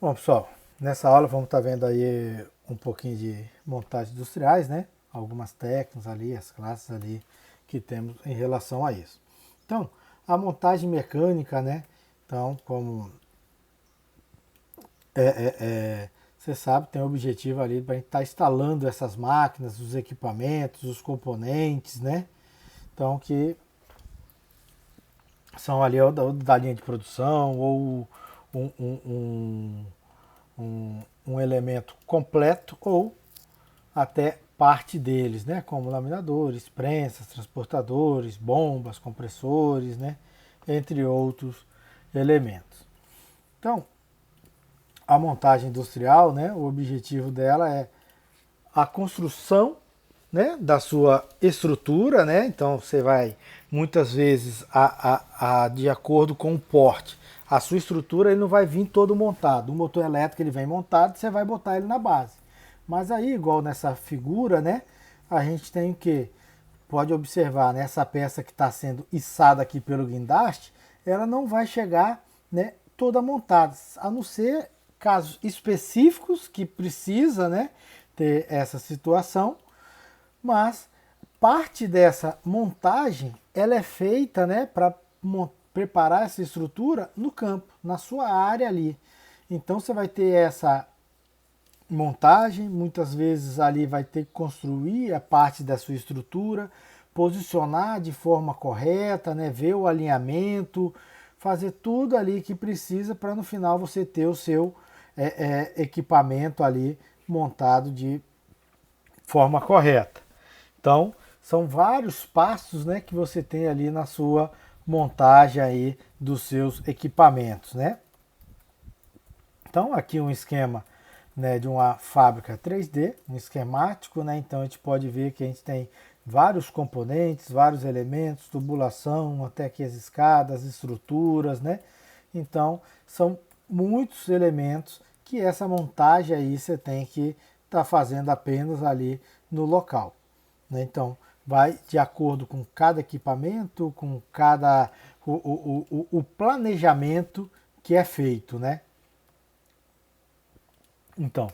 Bom, pessoal, nessa aula vamos estar vendo aí um pouquinho de montagens industriais, né? Algumas técnicas ali, as classes ali que temos em relação a isso. Então, a montagem mecânica, né? Então, como você sabe, tem o objetivo ali para a gente estar instalando essas máquinas, os equipamentos, os componentes, né? Então, que são ali da linha de produção ou um, um, um, um elemento completo ou até parte deles, né? Como laminadores, prensas, transportadores, bombas, compressores, né? Entre outros elementos. Então, a montagem industrial, né? O objetivo dela é a construção, né, da sua estrutura, né? Então você vai muitas vezes de acordo com o porte. A sua estrutura ele não vai vir todo montado. O motor elétrico ele vem montado, você vai botar ele na base. Mas aí, igual nessa figura, né, a gente tem o que pode observar nessa peça que está sendo içada aqui pelo guindaste, ela não vai chegar, né, toda montada, a não ser casos específicos que precisa, né, ter essa situação, mas parte dessa montagem ela é feita, né, para preparar essa estrutura no campo, na sua área ali. Então você vai ter essa montagem, muitas vezes ali vai ter que construir a parte da sua estrutura, posicionar de forma correta, né, ver o alinhamento, fazer tudo ali que precisa para no final você ter o seu equipamento ali montado de forma correta. Então, são vários passos, né, que você tem ali na sua montagem aí dos seus equipamentos, né? Então, aqui um esquema, né, de uma fábrica 3D, um esquemático, né? Então a gente pode ver que a gente tem vários componentes, vários elementos, tubulação, até aqui as escadas, estruturas, né? Então, são muitos elementos que essa montagem aí você tem que estar fazendo apenas ali no local, né? Então, vai de acordo com cada equipamento, com cada o planejamento que é feito, né? Então,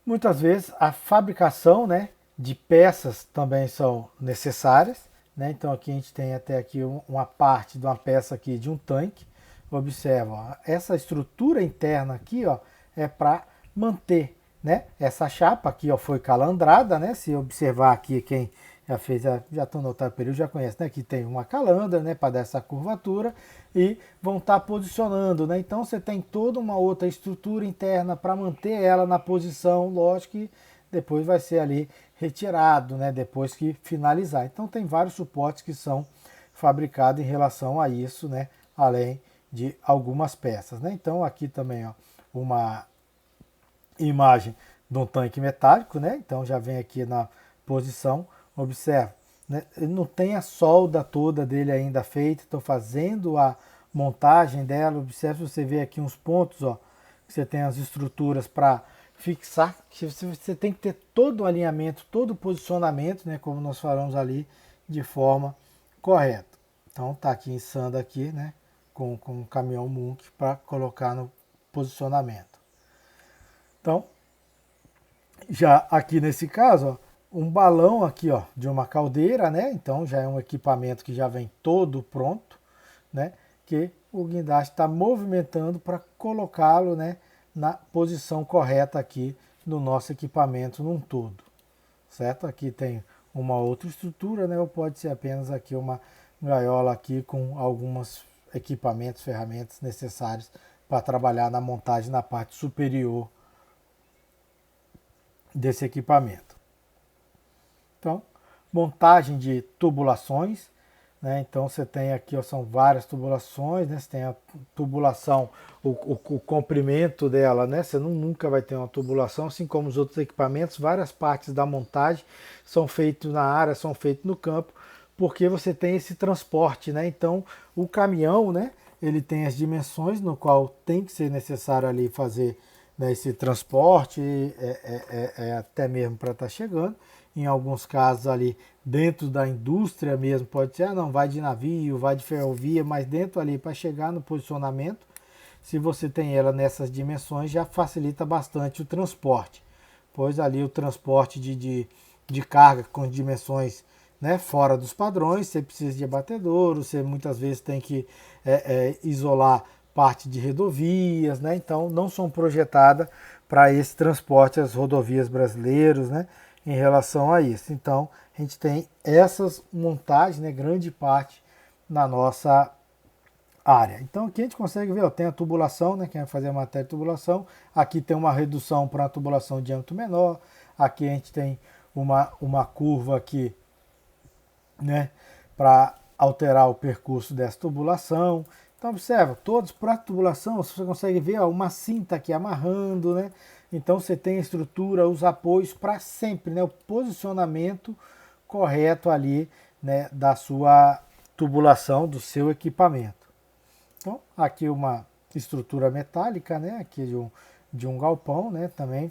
muitas vezes a fabricação, né, de peças também são necessárias, né? Então aqui a gente tem até aqui uma parte de uma peça aqui de um tanque. Observa, ó, essa estrutura interna aqui, ó, é para manter, né? Essa chapa aqui, ó, foi calandrada, né? Se observar aqui quem já fez, já estão no outro período, já conhece, né? Que tem uma calandra, né? Para dar essa curvatura e vão estar posicionando, né? Então você tem toda uma outra estrutura interna para manter ela na posição, lógico que depois vai ser ali retirado, né? Depois que finalizar. Então tem vários suportes que são fabricados em relação a isso, né? Além de algumas peças, né? Então aqui também, ó, uma imagem de um tanque metálico, né? Então já vem aqui na posição, observa, né? Ele não tem a solda toda dele ainda feita, estou fazendo a montagem dela, observa, você vê aqui uns pontos, ó, que você tem as estruturas para fixar, que você tem que ter todo o alinhamento, todo o posicionamento, né? Como nós falamos ali, de forma correta. Então tá aqui insando aqui, né? Com o caminhão Munk para colocar no posicionamento. Então, já aqui nesse caso, ó, um balão aqui, ó, de uma caldeira, né? Então já é um equipamento que já vem todo pronto, né? Que o guindaste está movimentando para colocá-lo, né, na posição correta aqui no nosso equipamento num todo, certo? Aqui tem uma outra estrutura, né? Ou pode ser apenas aqui uma gaiola aqui com alguns equipamentos, ferramentas necessárias para trabalhar na montagem na parte superior desse equipamento. Então, montagem de tubulações, né? Então você tem aqui, ó, são várias tubulações, né? Você tem a tubulação, o comprimento dela, né? Você nunca vai ter uma tubulação, assim como os outros equipamentos, várias partes da montagem são feitas na área, são feitas no campo, porque você tem esse transporte, né? Então o caminhão, né? Ele tem as dimensões no qual tem que ser necessário ali fazer, né, esse transporte, até mesmo para estar chegando. Em alguns casos ali dentro da indústria mesmo, pode ser, não, vai de navio, vai de ferrovia, mas dentro ali para chegar no posicionamento, se você tem ela nessas dimensões, já facilita bastante o transporte, pois ali o transporte de carga com dimensões, né, fora dos padrões, você precisa de abatedouro, você muitas vezes tem que isolar parte de rodovias, né, então não são projetadas para esse transporte as rodovias brasileiras, né, em relação a isso. Então a gente tem essas montagens, né, grande parte na nossa área. Então aqui a gente consegue ver, ó, tem a tubulação, né, quem vai fazer a matéria de tubulação, aqui tem uma redução para a tubulação de diâmetro menor, aqui a gente tem uma curva aqui, né, para alterar o percurso dessa tubulação. Então observa, todos para a tubulação você consegue ver, ó, uma cinta aqui amarrando, né? Então você tem a estrutura, os apoios para sempre, né, o posicionamento correto ali, né, da sua tubulação, do seu equipamento. Então aqui uma estrutura metálica, né, aqui de um galpão, né, também.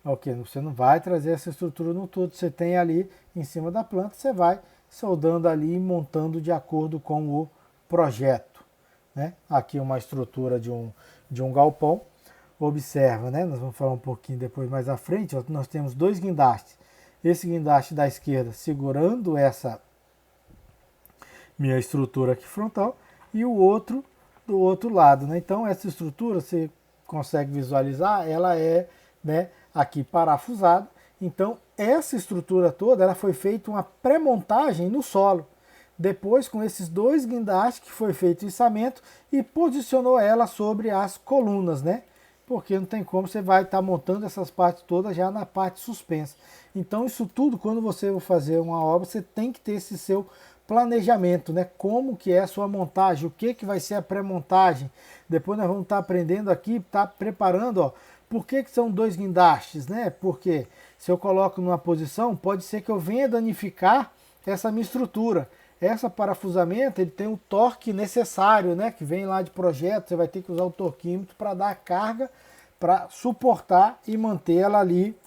Ok, você não vai trazer essa estrutura no todo, você tem ali em cima da planta, você vai soldando ali e montando de acordo com o projeto, né? Aqui uma estrutura de um galpão. Observa, né? Nós vamos falar um pouquinho depois mais à frente. Ó, nós temos dois guindastes. Esse guindaste da esquerda segurando essa minha estrutura aqui frontal e o outro do outro lado, né? Então essa estrutura você consegue visualizar, ela é, né, aqui parafusada. Então essa estrutura toda ela foi feita uma pré-montagem no solo. Depois, com esses dois guindastes que foi feito o içamento e posicionou ela sobre as colunas, né? Porque não tem como, você vai estar montando essas partes todas já na parte suspensa. Então isso tudo, quando você vai fazer uma obra, você tem que ter esse seu planejamento, né? Como que é a sua montagem, o que vai ser a pré-montagem. Depois nós vamos estar aprendendo aqui, estar preparando, ó. Por que são dois guindastes, né? Porque se eu coloco numa posição, pode ser que eu venha danificar essa minha estrutura. Essa parafusamento, ele tem o torque necessário, né? Que vem lá de projeto, você vai ter que usar o torquímetro para dar a carga, para suportar e manter ela ali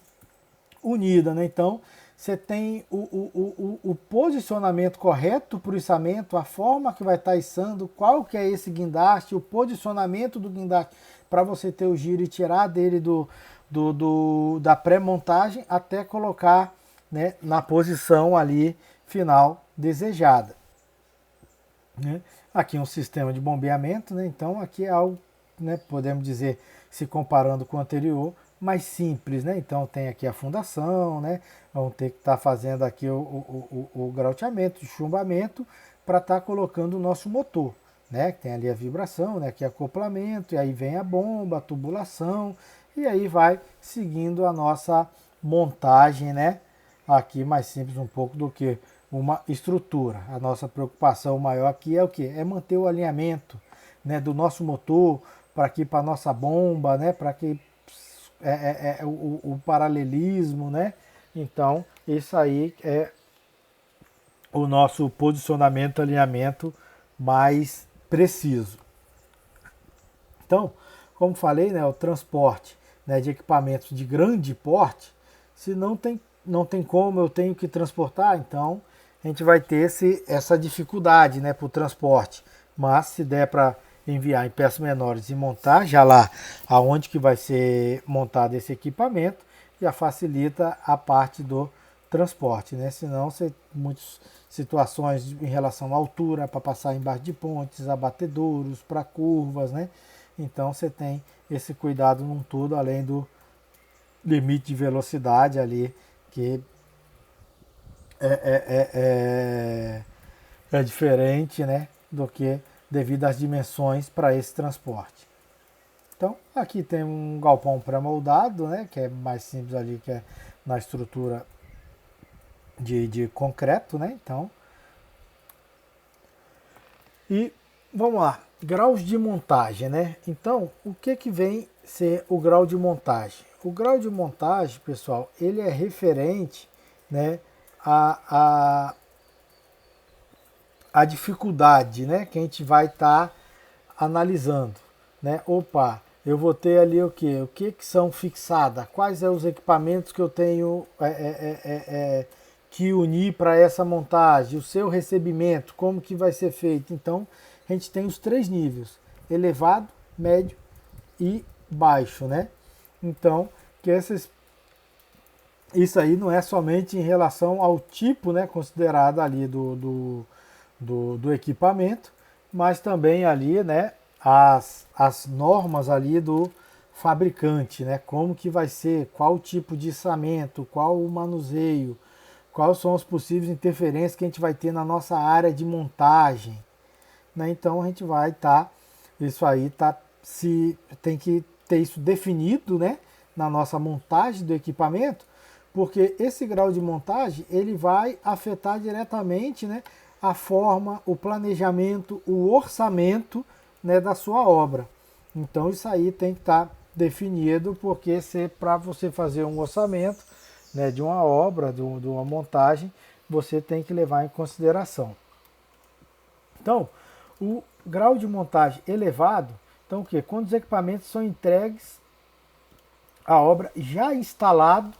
unida, né? Então, você tem o posicionamento correto para o içamento, a forma que vai estar içando, qual que é esse guindaste, o posicionamento do guindaste para você ter o giro e tirar dele da pré-montagem até colocar, né, na posição ali final desejada, né? Aqui um sistema de bombeamento, né? Então aqui é algo, né, podemos dizer, se comparando com o anterior, mais simples, né? Então tem aqui a fundação, né? Vamos ter que estar fazendo aqui o grauteamento, o chumbamento, para estar colocando o nosso motor, né? Tem ali a vibração, né? Aqui acoplamento, e aí vem a bomba, a tubulação, e aí vai seguindo a nossa montagem, né? Aqui mais simples um pouco do que uma estrutura. A nossa preocupação maior aqui é o que? É manter o alinhamento, né, do nosso motor para aqui para nossa bomba, né, para que o paralelismo, né? Então isso aí é o nosso posicionamento, alinhamento mais preciso. Então, como falei, né, o transporte, né, de equipamentos de grande porte, se não tem como, eu tenho que transportar, então a gente vai ter essa dificuldade, né, para o transporte. Mas se der para enviar em peças menores e montar já lá aonde que vai ser montado esse equipamento, já facilita a parte do transporte, né? Senão você muitas situações em relação à altura para passar embaixo de pontes, abatedouros, para curvas, né? Então você tem esse cuidado num todo, além do limite de velocidade ali, que é diferente, né, do que devido às dimensões para esse transporte. Então, aqui tem um galpão pré-moldado, né, que é mais simples ali, que é na estrutura de concreto, né, então. E vamos lá, graus de montagem, né? Então, o que vem ser o grau de montagem? O grau de montagem, pessoal, ele é referente, né, a dificuldade, né, que a gente vai estar analisando, né? Opa, eu vou ter ali o que? O que são fixadas? Quais são os equipamentos que eu tenho que unir para essa montagem? O seu recebimento, como que vai ser feito? Então, a gente tem os três níveis: elevado, médio e baixo, né? Então, que isso aí não é somente em relação ao tipo, né, considerado ali do equipamento, mas também ali, né, as normas ali do fabricante, né, como que vai ser, qual tipo de içamento, qual o manuseio, quais são as possíveis interferências que a gente vai ter na nossa área de montagem, né? Então a gente vai isso aí se tem que ter isso definido, né, na nossa montagem do equipamento, porque esse grau de montagem ele vai afetar diretamente, né, a forma, o planejamento, o orçamento, né, da sua obra. Então isso aí tem que estar definido, porque para você fazer um orçamento, né, de uma obra, de uma montagem, você tem que levar em consideração. Então, o grau de montagem elevado, então o quê? Quando os equipamentos são entregues à obra já instalado,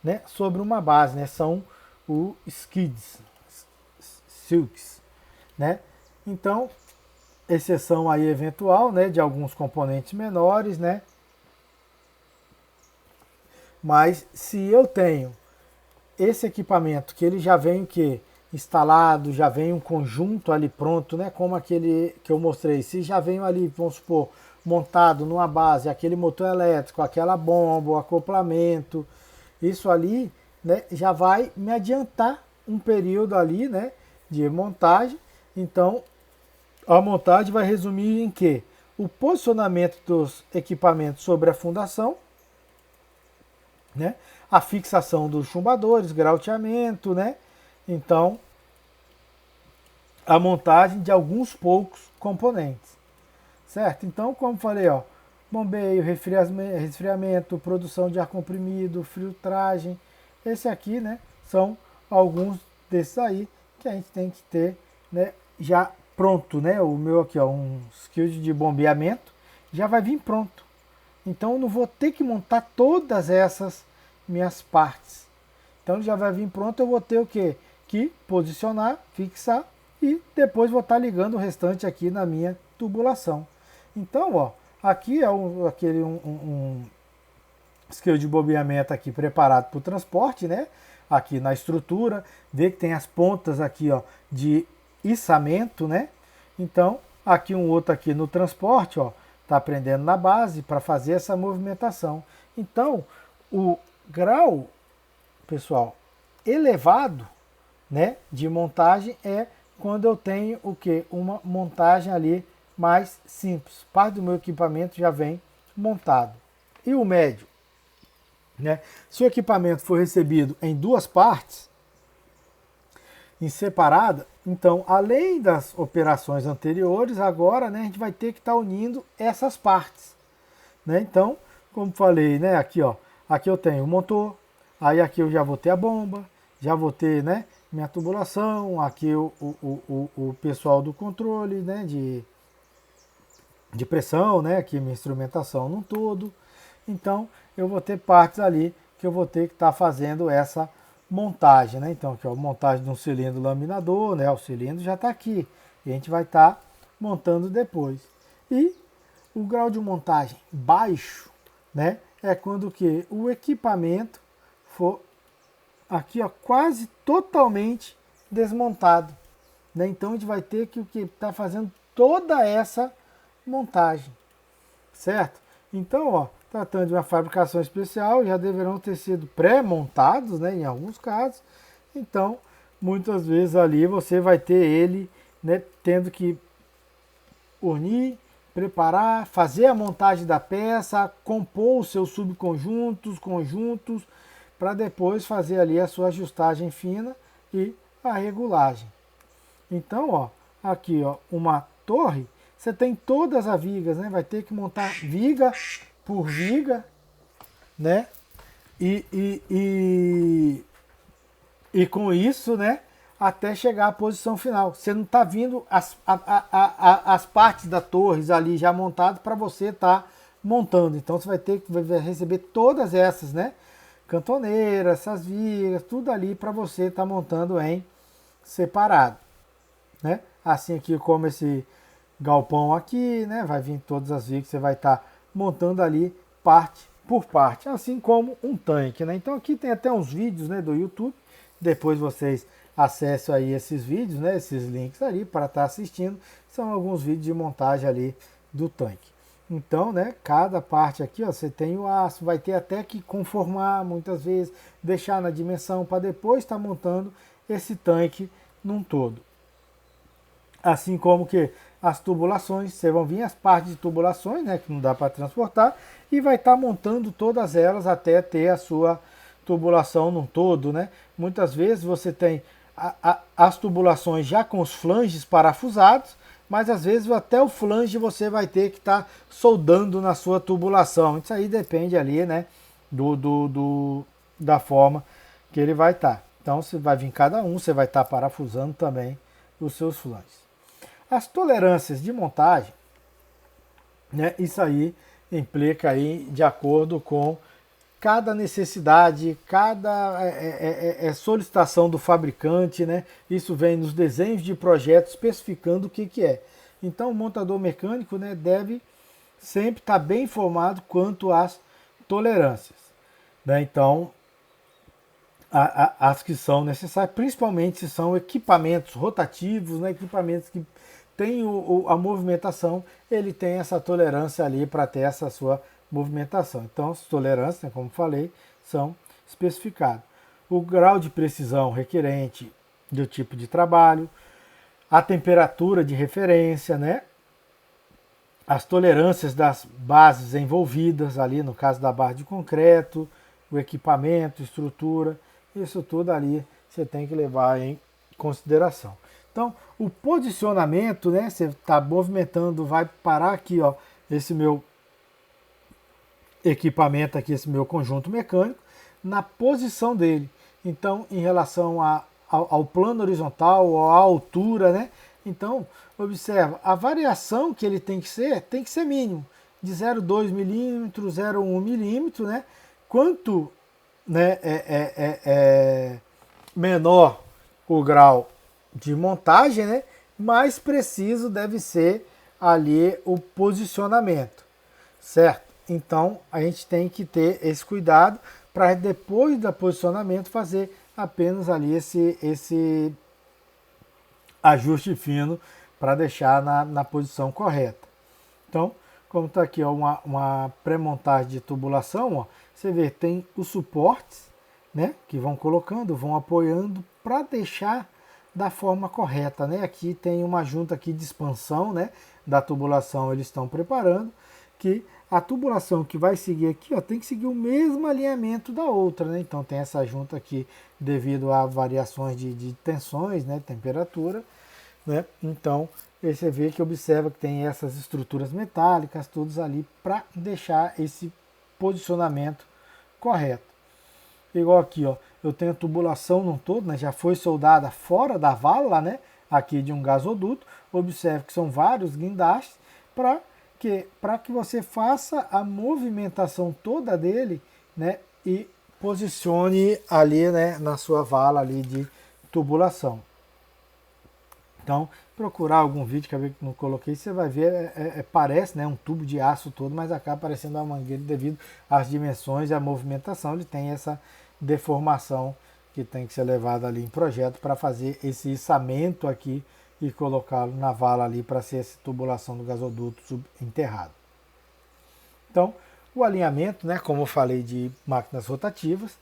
né, sobre uma base, né, são os silks, né? Então, exceção aí eventual, né, de alguns componentes menores, né? Mas se eu tenho esse equipamento que ele já vem o quê? Instalado, já vem um conjunto ali pronto, né? Como aquele que eu mostrei. Se já vem ali, vamos supor, montado numa base, aquele motor elétrico, aquela bomba, o acoplamento, isso ali, né, já vai me adiantar um período ali, né, de montagem. Então, a montagem vai resumir em quê? O posicionamento dos equipamentos sobre a fundação, né? A fixação dos chumbadores, grauteamento, né? Então, a montagem de alguns poucos componentes, certo? Então, como falei, ó, bombeio, resfriamento, produção de ar comprimido, filtragem, esse aqui, né, são alguns desses aí que a gente tem que ter, né, já pronto, né? O meu aqui, ó, um skill de bombeamento, já vai vir pronto. Então, eu não vou ter que montar todas essas minhas partes. Então, já vai vir pronto, eu vou ter o quê? Que posicionar, fixar e depois vou estar ligando o restante aqui na minha tubulação. Então, ó, aqui é um skill de bombeamento aqui preparado para o transporte, né? Aqui na estrutura, vê que tem as pontas aqui, ó, de içamento, né? Então, aqui um outro aqui no transporte, ó, tá prendendo na base para fazer essa movimentação. Então, o grau, pessoal, elevado, né, de montagem é quando eu tenho o que? Uma montagem ali mais simples. Parte do meu equipamento já vem montado. E o médio, né? Se o equipamento for recebido em duas partes, em separada, então, além das operações anteriores, agora, né, a gente vai ter que estar unindo essas partes, né? Então, como falei, né, aqui, ó, aqui eu tenho o motor, aí aqui eu já vou ter a bomba, já vou ter, né, minha tubulação, aqui o pessoal do controle, né, de pressão, né, aqui minha instrumentação num todo. Então, eu vou ter partes ali que eu vou ter que estar fazendo essa montagem, né? Então, aqui, ó, montagem de um cilindro laminador, né? O cilindro já está aqui. E a gente vai estar montando depois. E o grau de montagem baixo, né? É quando que o equipamento for aqui, ó, quase totalmente desmontado, né? Então, a gente vai ter que estar fazendo toda essa montagem, certo? Então, ó, tratando de uma fabricação especial, já deverão ter sido pré-montados, né, em alguns casos. Então, muitas vezes ali você vai ter ele, né, tendo que unir, preparar, fazer a montagem da peça, compor os seus subconjuntos, conjuntos, para depois fazer ali a sua ajustagem fina e a regulagem. Então, ó, aqui, ó, uma torre, você tem todas as vigas, né? Vai ter que montar viga por viga, né? E com isso, né? Até chegar à posição final. Você não está vindo as partes da torres ali já montadas para você estar montando. Então você vai ter que receber todas essas, né? Cantoneiras, essas vigas, tudo ali para você estar montando em separado, né? Assim aqui como esse galpão aqui, né? Vai vir todas as vigas que você vai estar montando ali parte por parte, assim como um tanque, né? Então aqui tem até uns vídeos, né, do YouTube, depois vocês acessem aí esses vídeos, né, esses links ali para estar assistindo, são alguns vídeos de montagem ali do tanque. Então, né, cada parte aqui, ó, você tem o aço, vai ter até que conformar muitas vezes, deixar na dimensão para depois estar montando esse tanque num todo. Assim como que as tubulações, você vão vir as partes de tubulações, né, que não dá para transportar, e vai estar montando todas elas até ter a sua tubulação num todo, né? Muitas vezes você tem as tubulações já com os flanges parafusados, mas às vezes até o flange você vai ter que estar soldando na sua tubulação. Isso aí depende ali, né, da forma que ele vai estar. Então você vai vir cada um, você vai estar parafusando também os seus flanges. As tolerâncias de montagem, né, isso aí implica aí de acordo com cada necessidade, cada solicitação do fabricante, né? Isso vem nos desenhos de projeto especificando o que é. Então o montador mecânico, né, deve sempre estar bem informado quanto às tolerâncias, né? Então as que são necessárias, principalmente se são equipamentos rotativos, né, equipamentos que têm a movimentação, ele tem essa tolerância ali para ter essa sua movimentação. Então, as tolerâncias, né, como falei, são especificadas. O grau de precisão requerente do tipo de trabalho, a temperatura de referência, né, as tolerâncias das bases envolvidas ali, no caso da base de concreto, o equipamento, estrutura, isso tudo ali você tem que levar em consideração. Então, o posicionamento, né, você está movimentando, vai parar aqui, ó, esse meu equipamento aqui, esse meu conjunto mecânico, na posição dele. Então, em relação ao plano horizontal, ou à altura, né? Então, observa, a variação que ele tem que ser mínimo, de 0,2 milímetro, 0,1 milímetro, né? Quanto, né, menor o grau de montagem, né, mais preciso deve ser ali o posicionamento, certo? Então a gente tem que ter esse cuidado para depois do posicionamento fazer apenas ali esse ajuste fino para deixar na posição correta. Então, como está aqui ó, uma pré-montagem de tubulação, ó, você vê, tem os suportes, né, que vão colocando, vão apoiando para deixar da forma correta, né? Aqui tem uma junta aqui de expansão, né, da tubulação, eles estão preparando, que a tubulação que vai seguir aqui, ó, tem que seguir o mesmo alinhamento da outra, né? Então tem essa junta aqui devido a variações de tensões, né, temperatura, né? Então você vê que observa que tem essas estruturas metálicas, todas ali para deixar esse posicionamento correto. Igual aqui, ó, eu tenho a tubulação no todo, né, já foi soldada fora da vala, né, aqui de um gasoduto. Observe que são vários guindastes para que você faça a movimentação toda dele, né, e posicione ali, né, na sua vala ali de tubulação. Então, procurar algum vídeo que eu não coloquei, você vai ver, parece, né, um tubo de aço todo, mas acaba parecendo uma mangueira devido às dimensões e à movimentação. Ele tem essa deformação que tem que ser levada ali em projeto para fazer esse içamento aqui e colocá-lo na vala ali para ser essa tubulação do gasoduto subenterrado. Então, o alinhamento, né, como eu falei de máquinas rotativas,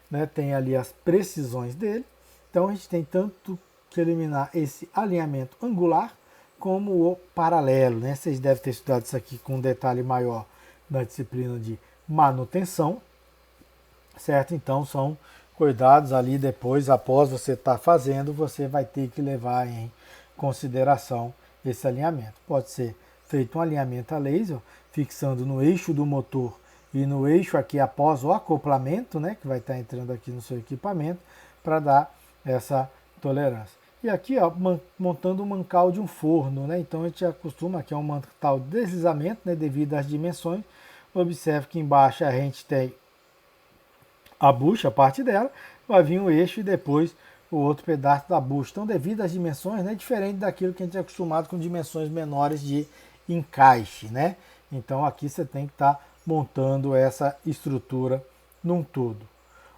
né, tem ali as precisões dele. Então, a gente tem tanto que eliminar esse alinhamento angular como o paralelo, né? Vocês devem ter estudado isso aqui com um detalhe maior na disciplina de manutenção, certo? Então são cuidados ali depois, após você estar fazendo, você vai ter que levar em consideração esse alinhamento. Pode ser feito um alinhamento a laser, fixando no eixo do motor e no eixo aqui após o acoplamento, né, que vai estar entrando aqui no seu equipamento, para dar essa tolerância. E aqui, ó, montando o mancal de um forno, né? Então a gente acostuma, aqui é um mancal de deslizamento, né, devido às dimensões. Observe que embaixo a gente tem a bucha, a parte dela, vai vir o eixo e depois o outro pedaço da bucha. Então, devido às dimensões, né, diferente daquilo que a gente é acostumado com dimensões menores de encaixe, né? Então aqui você tem que estar montando essa estrutura num todo.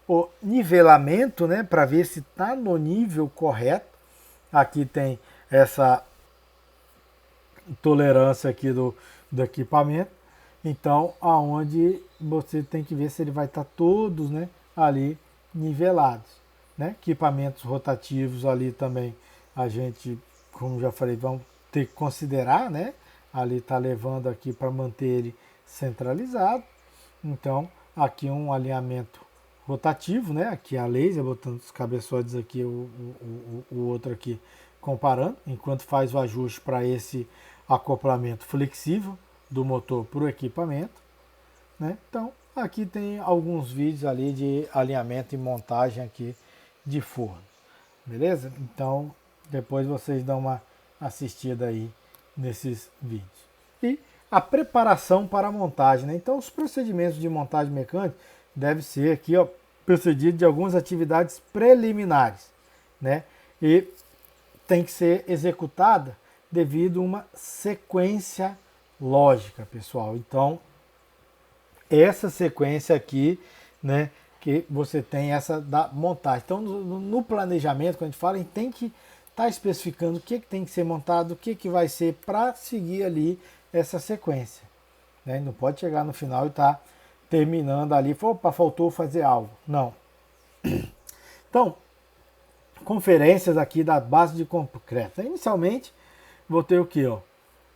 O nivelamento, né, para ver se está no nível correto. Aqui tem essa tolerância aqui do equipamento. Então, aonde você tem que ver se ele vai estar todos, né, ali nivelados, né? Equipamentos rotativos ali também a gente, como já falei, vamos ter que considerar, né? Ali está levando aqui para manter ele centralizado. Então, aqui um alinhamento rotativo, né? Aqui a laser, botando os cabeçotes aqui, o outro aqui comparando, enquanto faz o ajuste para esse acoplamento flexível do motor para o equipamento, né? Então, aqui tem alguns vídeos ali de alinhamento e montagem aqui de forno, beleza? Então, depois vocês dão uma assistida aí nesses vídeos. E a preparação para a montagem, né? Então, os procedimentos de montagem mecânica devem ser aqui, ó, precedido de algumas atividades preliminares, né? E tem que ser executada devido a uma sequência lógica, pessoal. Então, essa sequência aqui, né, que você tem essa da montagem. Então, no planejamento, quando a gente fala, a gente tem que estar especificando o que tem que ser montado, o que vai ser para seguir ali essa sequência, né? Não pode chegar no final e estar terminando ali, opa, faltou fazer algo. Não. Então, conferências aqui da base de concreto. Inicialmente, vou ter o que?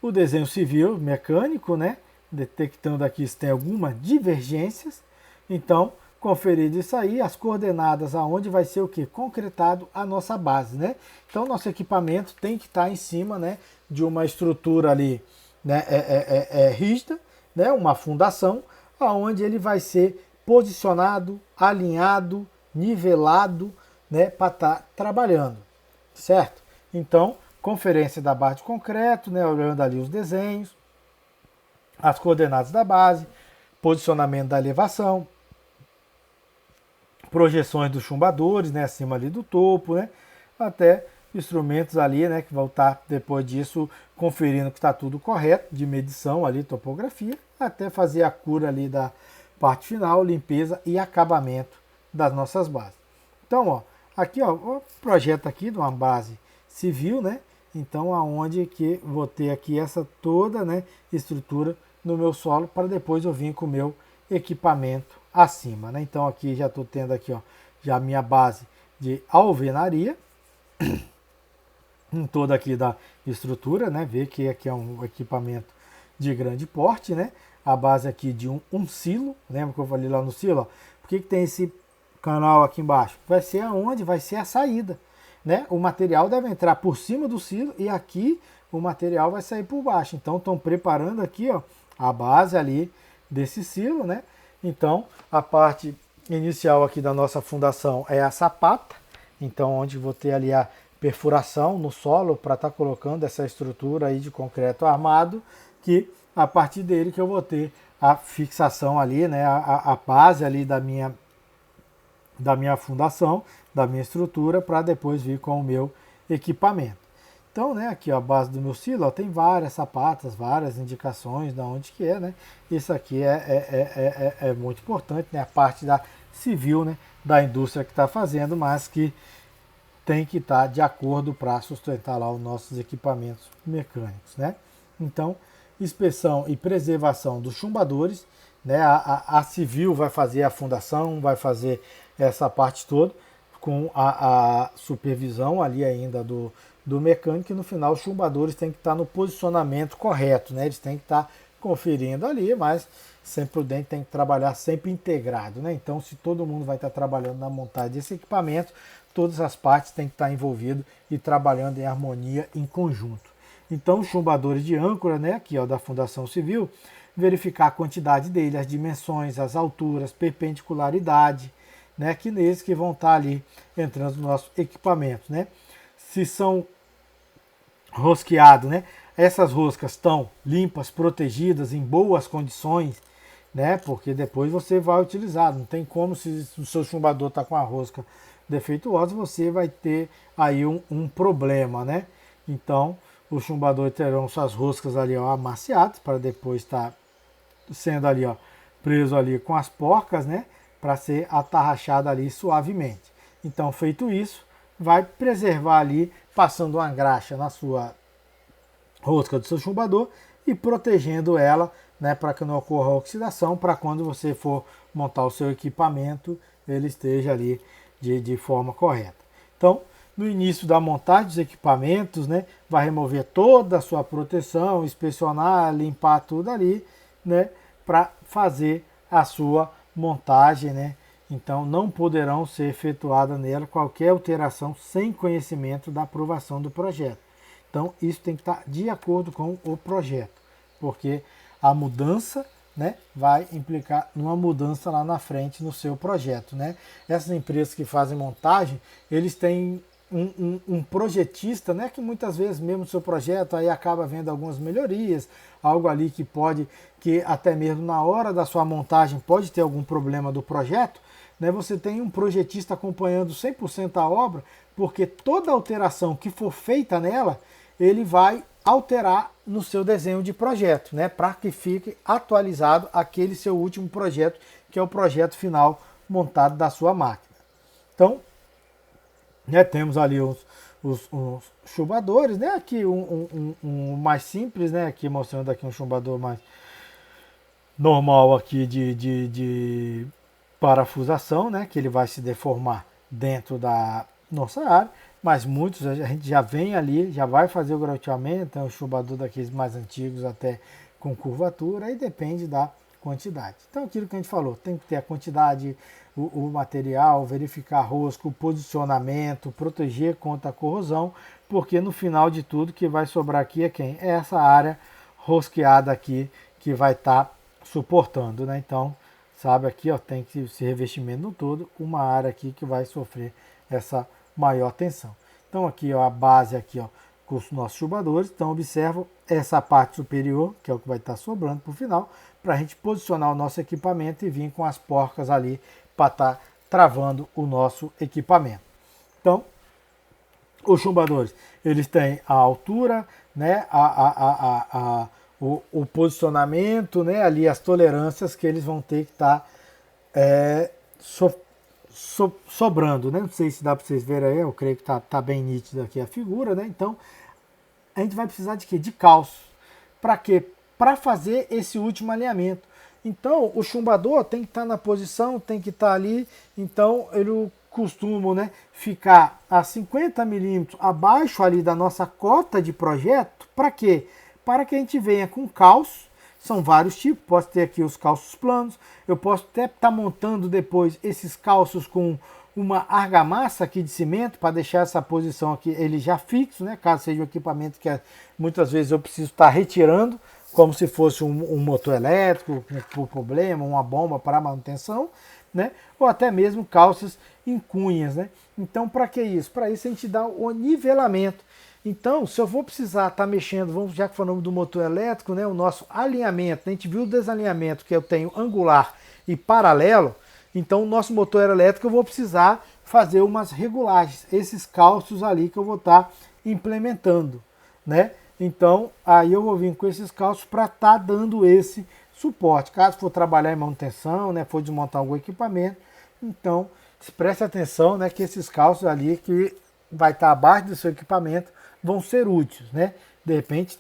O desenho civil mecânico, né? Detectando aqui se tem alguma divergências. Então, conferido isso aí, as coordenadas aonde vai ser o que? Concretado a nossa base, né? Então, nosso equipamento tem que estar em cima, né, de uma estrutura ali, né, rígida, né, uma fundação, aonde ele vai ser posicionado, alinhado, nivelado, né, para estar trabalhando, certo? Então, conferência da base de concreto, né, olhando ali os desenhos, as coordenadas da base, posicionamento da elevação, projeções dos chumbadores, né, acima ali do topo, né, até instrumentos ali, né, que vão estar depois disso conferindo que está tudo correto, de medição ali, topografia, até fazer a cura ali da parte final, limpeza e acabamento das nossas bases. Então, ó, aqui, ó, o projeto aqui de uma base civil, né, então aonde que vou ter aqui essa toda, né, estrutura no meu solo para depois eu vir com o meu equipamento acima, né? Então aqui já estou tendo aqui, ó, já a minha base de alvenaria em toda aqui da estrutura, né? Ver que aqui é um equipamento de grande porte, né? A base aqui de um silo, lembra que eu falei lá no silo, ó? Por que tem esse canal aqui embaixo? Vai ser aonde vai ser a saída, né? O material deve entrar por cima do silo e aqui o material vai sair por baixo. Então estão preparando aqui, ó, a base ali desse silo, né? Então a parte inicial aqui da nossa fundação é a sapata, então onde vou ter ali a perfuração no solo para estar colocando essa estrutura aí de concreto armado, que a partir dele que eu vou ter a fixação ali, né? A base ali da minha fundação, da minha estrutura, para depois vir com o meu equipamento. Então, né, aqui ó, a base do meu silo, ó, tem várias sapatas, várias indicações de onde que é, né? Isso aqui é muito importante, né? A parte da civil, né, da indústria que está fazendo, mas que tem que estar de acordo para sustentar lá os nossos equipamentos mecânicos, né? Então, inspeção e preservação dos chumbadores, né? A civil vai fazer a fundação, vai fazer essa parte toda, com a supervisão ali ainda do mecânico, e no final os chumbadores têm que estar no posicionamento correto, né? Eles têm que estar conferindo ali, mas sempre o dente tem que trabalhar sempre integrado, né? Então, se todo mundo vai estar trabalhando na montagem desse equipamento, todas as partes têm que estar envolvidas e trabalhando em harmonia, em conjunto. Então, os chumbadores de âncora, né, aqui ó, da Fundação Civil, verificar a quantidade dele, as dimensões, as alturas, perpendicularidade, né, que neles que vão estar ali entrando no nosso equipamento, né? Se são rosqueados, né? Essas roscas estão limpas, protegidas, em boas condições, né? Porque depois você vai utilizar. Não tem como, se o seu chumbador está com a rosca defeituosa, você vai ter aí um problema, né? Então, os chumbadores terão suas roscas ali ó, amaciadas para depois estar sendo ali, ó, preso ali com as porcas, né, para ser atarrachado ali suavemente. Então, feito isso, vai preservar ali, passando uma graxa na sua rosca do seu chumbador e protegendo ela, né, para que não ocorra oxidação, para quando você for montar o seu equipamento, ele esteja ali de forma correta. Então, no início da montagem dos equipamentos, né, vai remover toda a sua proteção, inspecionar, limpar tudo ali, né, para fazer a sua montagem, né. Então, não poderão ser efetuada nela qualquer alteração sem conhecimento da aprovação do projeto. Então, isso tem que estar de acordo com o projeto, porque a mudança, né, vai implicar numa mudança lá na frente no seu projeto, né? Essas empresas que fazem montagem, eles têm um projetista, né, que muitas vezes mesmo no seu projeto aí acaba vendo algumas melhorias, algo ali que pode, que até mesmo na hora da sua montagem pode ter algum problema do projeto, né? Você tem um projetista acompanhando 100% a obra, porque toda alteração que for feita nela, ele vai alterar no seu desenho de projeto, né, para que fique atualizado aquele seu último projeto, que é o projeto final montado da sua máquina. Então, né, temos ali os chumbadores, né, aqui um mais simples, né, aqui mostrando aqui um chumbador mais normal aqui de parafusação, né, que ele vai se deformar dentro da nossa área, mas muitos a gente já vem ali, já vai fazer o grauteamento, é um chumbador daqueles mais antigos até com curvatura, aí depende da quantidade. Então aquilo que a gente falou, tem que ter a quantidade, o material, verificar a rosca, o posicionamento, proteger contra a corrosão, porque no final de tudo que vai sobrar aqui é quem? É essa área rosqueada aqui que vai estar suportando, né? Então, sabe aqui, ó, tem que esse revestimento no todo, uma área aqui que vai sofrer essa maior tensão. Então aqui, ó, a base aqui, ó, com os nossos chumbadores. Então observa essa parte superior, que é o que vai estar sobrando para o final, para a gente posicionar o nosso equipamento e vir com as porcas ali para estar travando o nosso equipamento. Então, os chumbadores, eles têm a altura, né, o posicionamento, né, ali as tolerâncias que eles vão ter que estar sobrando, né? Não sei se dá para vocês verem aí, eu creio que tá bem nítida aqui a figura, né? Então, a gente vai precisar de quê? De calço. Para quê? Para fazer esse último alinhamento. Então, o chumbador tem que estar na posição, tem que estar ali. Então, ele costuma, né, ficar a 50 milímetros abaixo ali da nossa cota de projeto. Para quê? Para que a gente venha com calço. São vários tipos, posso ter aqui os calços planos, eu posso até estar montando depois esses calços com uma argamassa aqui de cimento para deixar essa posição aqui ele já fixo, né? Caso seja um equipamento que muitas vezes eu preciso estar retirando, como se fosse um motor elétrico por problema, uma bomba para manutenção, né? Ou até mesmo calças em cunhas, né? Então, para que isso? Para isso a gente dá o nivelamento. Então, se eu vou precisar estar mexendo, vamos, já que falamos do motor elétrico, né, o nosso alinhamento, a gente viu o desalinhamento que eu tenho angular e paralelo, então o nosso motor elétrico eu vou precisar fazer umas regulagens, esses calços ali que eu vou estar implementando, né? Então, aí eu vou vir com esses calços para estar dando esse suporte. Caso for trabalhar em manutenção, né, for desmontar algum equipamento, então preste atenção, né, que esses calços ali que vai estar abaixo do seu equipamento vão ser úteis, né? De repente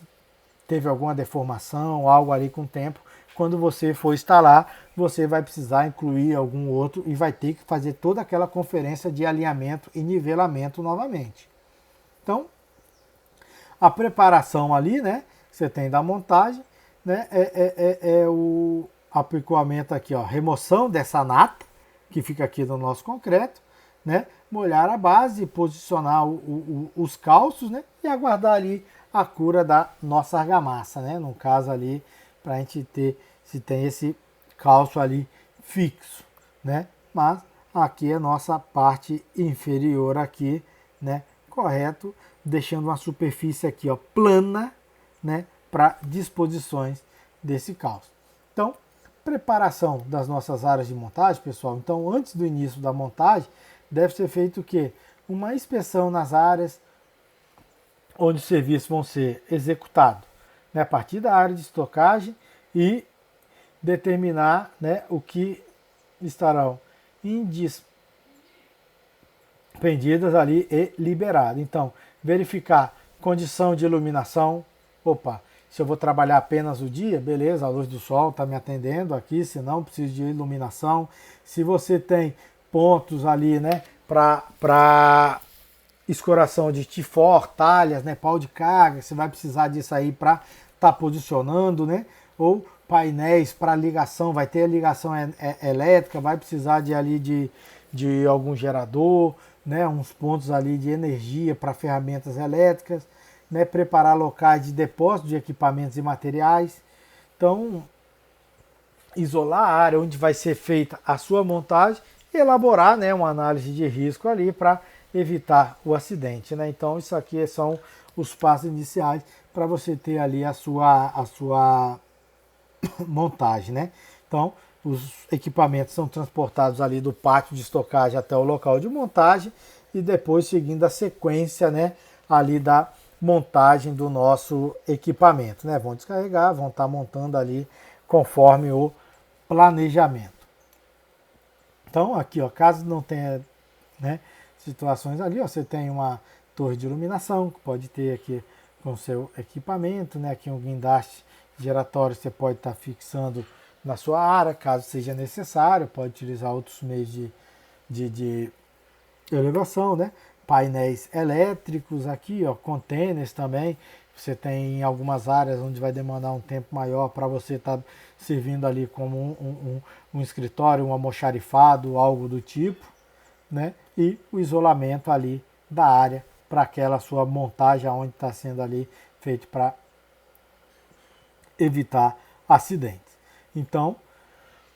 teve alguma deformação, algo ali com o tempo, quando você for instalar, você vai precisar incluir algum outro e vai ter que fazer toda aquela conferência de alinhamento e nivelamento novamente. Então, a preparação ali, né, que você tem da montagem, né, é o apicoamento aqui, ó, remoção dessa nata, que fica aqui no nosso concreto, né, molhar a base, posicionar os calços, né, e aguardar ali a cura da nossa argamassa, né, no caso ali, para a gente ter, se tem esse calço ali fixo, né, mas aqui é a nossa parte inferior aqui, né, correto, deixando uma superfície aqui, ó, plana, né, para disposições desse calço. Então, preparação das nossas áreas de montagem, pessoal. Então, antes do início da montagem, deve ser feito o quê? Uma inspeção nas áreas onde os serviços vão ser executados, né, a partir da área de estocagem e determinar, né, o que estarão indispendidas ali e liberadas. Então, verificar condição de iluminação. Opa, se eu vou trabalhar apenas o dia, beleza, a luz do sol está me atendendo aqui, se não, preciso de iluminação. Se você tem pontos ali, né, para escoração de tifor, talhas, né, pau de carga, você vai precisar disso aí para estar posicionando, né, ou painéis para ligação, vai ter a ligação elétrica, vai precisar de algum gerador, né, uns pontos ali de energia para ferramentas elétricas, né, preparar locais de depósito de equipamentos e materiais. Então, isolar a área onde vai ser feita a sua montagem e elaborar, né, uma análise de risco ali para evitar o acidente, né? Então, isso aqui são os passos iniciais para você ter ali a sua montagem, né? Então, os equipamentos são transportados ali do pátio de estocagem até o local de montagem e depois seguindo a sequência, né, ali da montagem do nosso equipamento, né? Vão descarregar, vão estar montando ali conforme o planejamento. Então, aqui, ó, caso não tenha, né, situações ali, ó, você tem uma torre de iluminação que pode ter aqui com o seu equipamento, né? Aqui um guindaste giratório você pode estar fixando na sua área, caso seja necessário, pode utilizar outros meios de elevação, né? Painéis elétricos aqui, ó, containers também. Você tem algumas áreas onde vai demandar um tempo maior para você estar servindo ali como um escritório, um almoxarifado, algo do tipo, né? E o isolamento ali da área para aquela sua montagem onde está sendo ali feito para evitar acidentes. Então,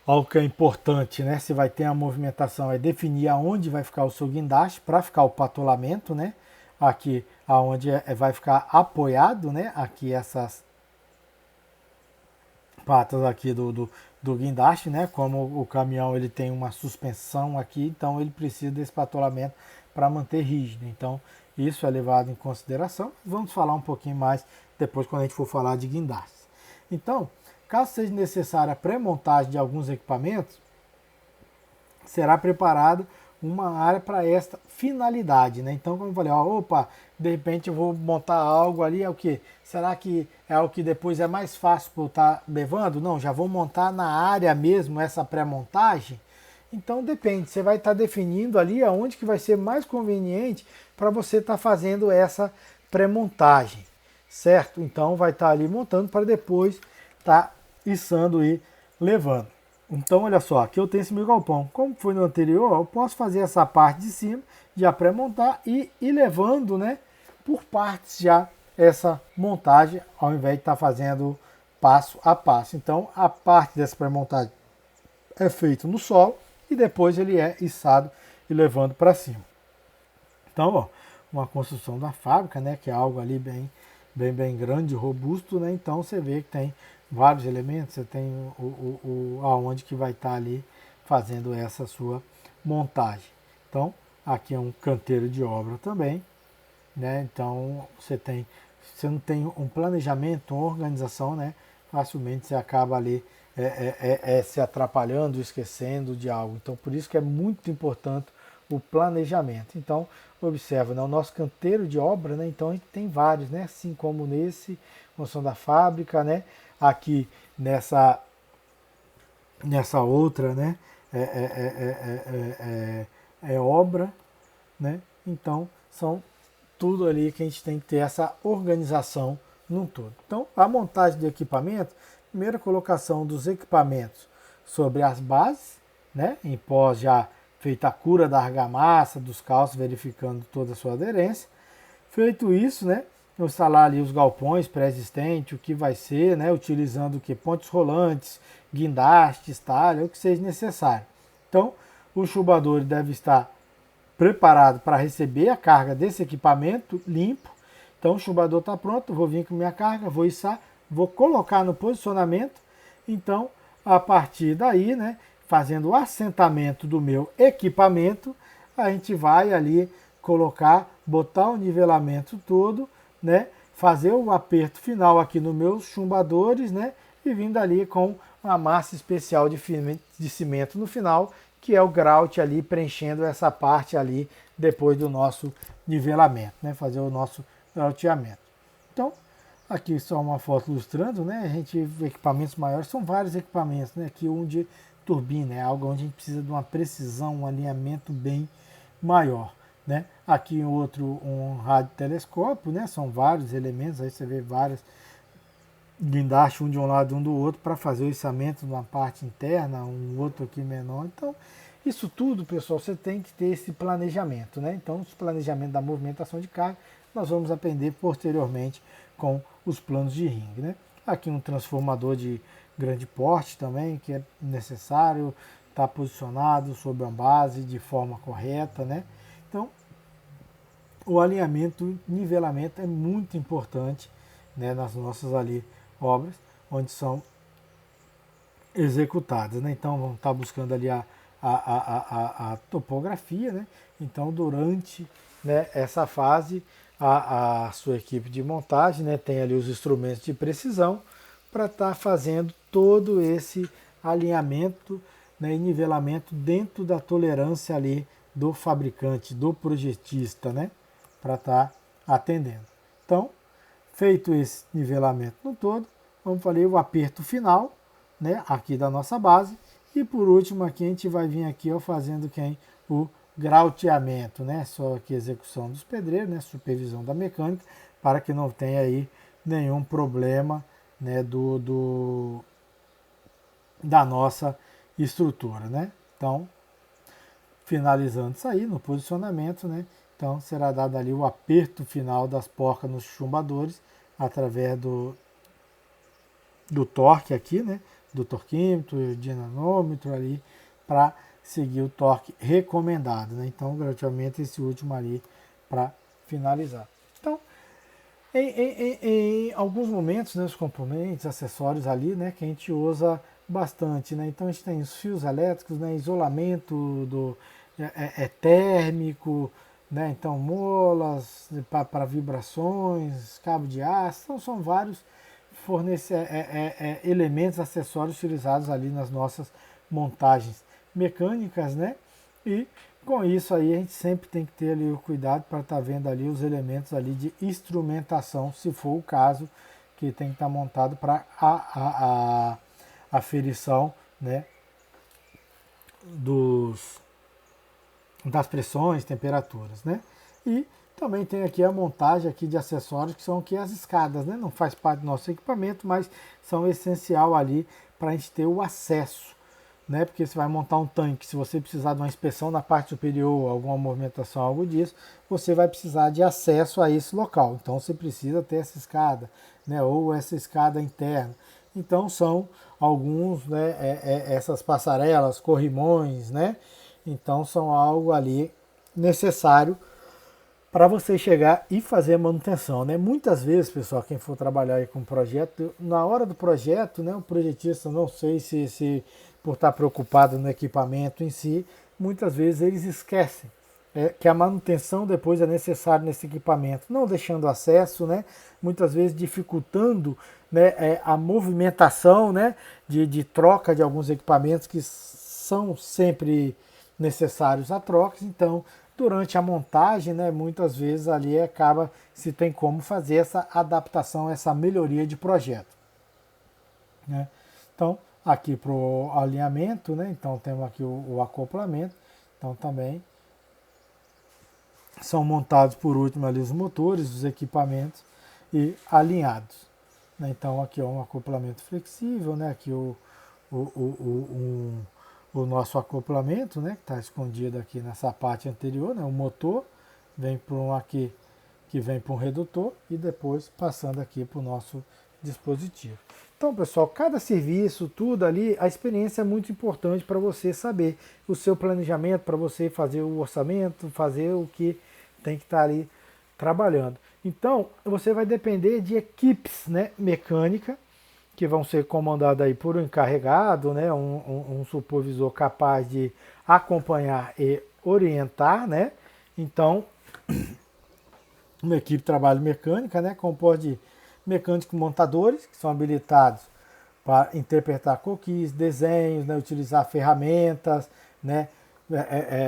algo que é importante, né? Se vai ter a movimentação, é definir aonde vai ficar o seu guindaste para ficar o patolamento, né? Aqui, aonde vai ficar apoiado, né? Aqui essas patas aqui do guindaste, né? Como o caminhão ele tem uma suspensão aqui, então ele precisa desse patolamento para manter rígido. Então, isso é levado em consideração. Vamos falar um pouquinho mais depois quando a gente for falar de guindastes. Então, caso seja necessária a pré-montagem de alguns equipamentos, será preparada uma área para esta finalidade, né? Então, como eu falei, ó, opa, de repente eu vou montar algo ali, é o que? Será que é algo que depois é mais fácil para eu estar levando? Não, já vou montar na área mesmo essa pré-montagem? Então depende, você vai estar definindo ali aonde que vai ser mais conveniente para você estar fazendo essa pré-montagem, certo? Então vai estar ali montando para depois estar içando e levando. Então, olha só, aqui eu tenho esse meu galpão. Como foi no anterior, eu posso fazer essa parte de cima, já pré-montar e ir levando, né, por partes já essa montagem, ao invés de estar fazendo passo a passo. Então, a parte dessa pré-montagem é feita no solo e depois ele é içado e levando para cima. Então, ó, uma construção da fábrica, né, que é algo ali bem grande, robusto, né? Então você vê que tem vários elementos, você tem aonde que vai estar ali fazendo essa sua montagem. Então, aqui é um canteiro de obra também, né? Então, você não tem um planejamento, uma organização, né? Facilmente você acaba ali se atrapalhando, esquecendo de algo. Então, por isso que é muito importante o planejamento. Então, observa, né, o nosso canteiro de obra, né, então a gente tem vários, né, assim como nesse, construção da fábrica, né, aqui nessa outra, né, obra, né, então são tudo ali que a gente tem que ter essa organização num todo. Então, a montagem de equipamento, primeira colocação dos equipamentos sobre as bases, né, em pós já feita a cura da argamassa, dos calços, verificando toda a sua aderência. Feito isso, né, instalar ali os galpões pré-existentes, o que vai ser, né, utilizando o que? Pontes rolantes, guindastes, talha, o que seja necessário. Então, o chubador deve estar preparado para receber a carga desse equipamento limpo. Então, o chubador está pronto, vou vir com minha carga, vou içar, vou colocar no posicionamento. Então, a partir daí, né, fazendo o assentamento do meu equipamento, a gente vai ali colocar, botar o nivelamento todo, né, fazer o aperto final aqui nos meus chumbadores, né, e vindo ali com uma massa especial de cimento no final, que é o grout ali preenchendo essa parte ali depois do nosso nivelamento, né? Fazer o nosso grouteamento. Então, aqui só uma foto ilustrando, né? A gente vê equipamentos maiores, são vários equipamentos, né? Aqui um de turbina, é algo onde a gente precisa de uma precisão, um alinhamento bem maior, né? Aqui outro, um radiotelescópio, né? São vários elementos, aí você vê vários guindastes, um de um lado e um do outro, para fazer o içamento de uma parte interna, um outro aqui menor. Então, isso tudo, pessoal, você tem que ter esse planejamento, né? Então, esse planejamento da movimentação de carga, nós vamos aprender posteriormente com os planos de ringue, né? Aqui um transformador de grande porte também, que é necessário estar posicionado sobre uma base de forma correta, né? Então, o alinhamento, nivelamento é muito importante, né, nas nossas ali obras, onde são executadas, né? Então, vamos estar buscando ali a topografia, né? Então, durante, né, essa fase, a sua equipe de montagem, né, tem ali os instrumentos de precisão para estar fazendo todo esse alinhamento, né, e nivelamento dentro da tolerância ali do fabricante, do projetista, né, para estar atendendo. Então, feito esse nivelamento no todo, vamos fazer o aperto final, né, aqui da nossa base. E por último aqui a gente vai vir aqui, ó, fazendo o grauteamento, né? Só aqui a execução dos pedreiros, né? Supervisão da mecânica, para que não tenha aí nenhum problema, né, da nossa estrutura, né? Então, finalizando isso aí no posicionamento, né? Então será dado ali o aperto final das porcas nos chumbadores através do torque aqui, né? Do torquímetro, dinamômetro ali, para seguir o torque recomendado, né? Então, gradativamente, esse último ali para finalizar. Então, em alguns momentos, né, os componentes, acessórios ali, né, que a gente usa bastante, né? Então, a gente tem os fios elétricos, né, isolamento térmico, né? Então, molas para vibrações, cabo de aço, então são vários elementos, acessórios utilizados ali nas nossas montagens mecânicas, né? E com isso aí a gente sempre tem que ter ali o cuidado para estar vendo ali os elementos ali de instrumentação, se for o caso, que tem que estar montado para a aferição, né, das pressões, temperaturas, né? E também tem aqui a montagem aqui de acessórios, que são aqui as escadas, né? Não faz parte do nosso equipamento, mas são essencial ali para a gente ter o acesso, né? Porque você vai montar um tanque, se você precisar de uma inspeção na parte superior, alguma movimentação, algo disso, você vai precisar de acesso a esse local. Então você precisa ter essa escada, né? Ou essa escada interna. Então são alguns, né? Essas passarelas, corrimões, né? Então são algo ali necessário para você chegar e fazer a manutenção, né? Muitas vezes, pessoal, quem for trabalhar aí com projeto, na hora do projeto, né, o projetista, não sei se por estar preocupado no equipamento em si, muitas vezes eles esquecem que a manutenção depois é necessária nesse equipamento, não deixando acesso, né? Muitas vezes dificultando, né, a movimentação, né, de troca de alguns equipamentos que são sempre necessários a trocas. Então, durante a montagem, né, muitas vezes ali acaba se tem como fazer essa adaptação, essa melhoria de projeto, né? Então, aqui para o alinhamento, né, então temos aqui o acoplamento. Então também são montados por último ali os motores, os equipamentos e alinhados, né? Então aqui é um acoplamento flexível, né? Aqui o nosso acoplamento, né, que está escondido aqui nessa parte anterior, né, o motor vem para um aqui que vem para um redutor e depois passando aqui para o nosso dispositivo. Então, pessoal, cada serviço, tudo ali, a experiência é muito importante para você saber o seu planejamento, para você fazer o orçamento, fazer o que tem que estar ali trabalhando. Então, você vai depender de equipes, né, mecânica, que vão ser comandadas aí por um encarregado, né, um supervisor capaz de acompanhar e orientar, né? Então, uma equipe de trabalho mecânica, né, composta de mecânicos montadores, que são habilitados para interpretar croquis, desenhos, né, utilizar ferramentas, né,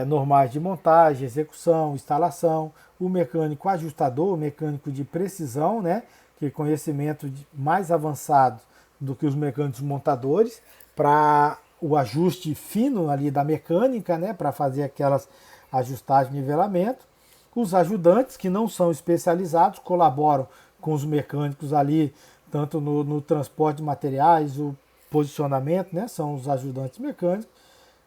normais de montagem, execução, instalação, o mecânico ajustador, o mecânico de precisão, né, que é conhecimento mais avançado do que os mecânicos montadores, para o ajuste fino ali da mecânica, né, para fazer aquelas ajustagens de nivelamento. Os ajudantes, que não são especializados, colaboram com os mecânicos ali, tanto no transporte de materiais, o posicionamento, né, são os ajudantes mecânicos,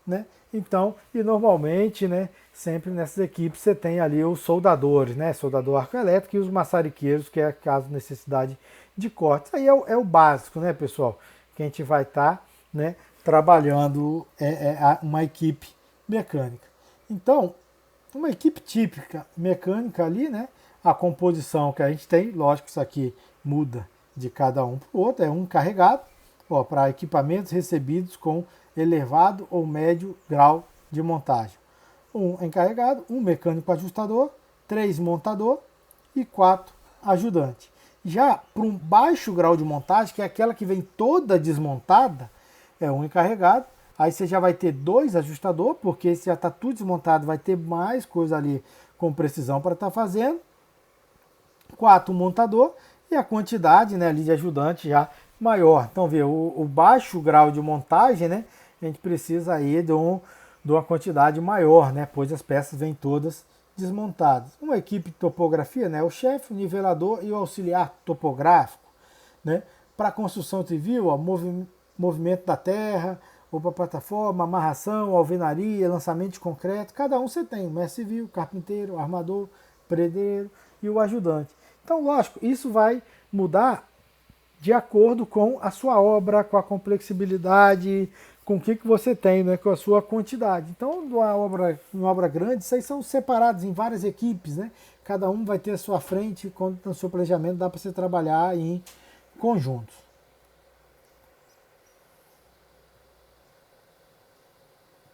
né? Então, e normalmente, né, sempre nessas equipes você tem ali os soldadores, né, soldador arco elétrico e os maçariqueiros, que é caso necessidade de cortes. Aí é o básico, né, pessoal, que a gente vai estar, né, trabalhando uma equipe mecânica. Então, uma equipe típica mecânica ali, né, a composição que a gente tem, lógico que isso aqui muda de cada um para o outro, é um encarregado, para equipamentos recebidos com elevado ou médio grau de montagem. Um encarregado, um mecânico ajustador, 3 montador e 4 ajudante. Já para um baixo grau de montagem, que é aquela que vem toda desmontada, é um encarregado. Aí você já vai ter 2 ajustador, porque se já está tudo desmontado, vai ter mais coisa ali com precisão para estar fazendo. 4 montador e a quantidade, né, ali de ajudante já maior. Então, vê, o baixo grau de montagem, né, a gente precisa aí de uma quantidade maior, né, pois as peças vêm todas desmontadas. Uma equipe de topografia, né, o chefe, o nivelador e o auxiliar topográfico, né, para construção civil, ó, movimento da terra, ou para plataforma, amarração, alvenaria, lançamento de concreto, cada um você tem, o mestre civil, carpinteiro, armador, pedreiro e o ajudante. Então, lógico, isso vai mudar de acordo com a sua obra, com a complexibilidade, com o que você tem, né, com a sua quantidade. Então, uma obra grande, isso aí são separados em várias equipes, né? Cada um vai ter a sua frente, quando no seu planejamento dá para você trabalhar em conjuntos.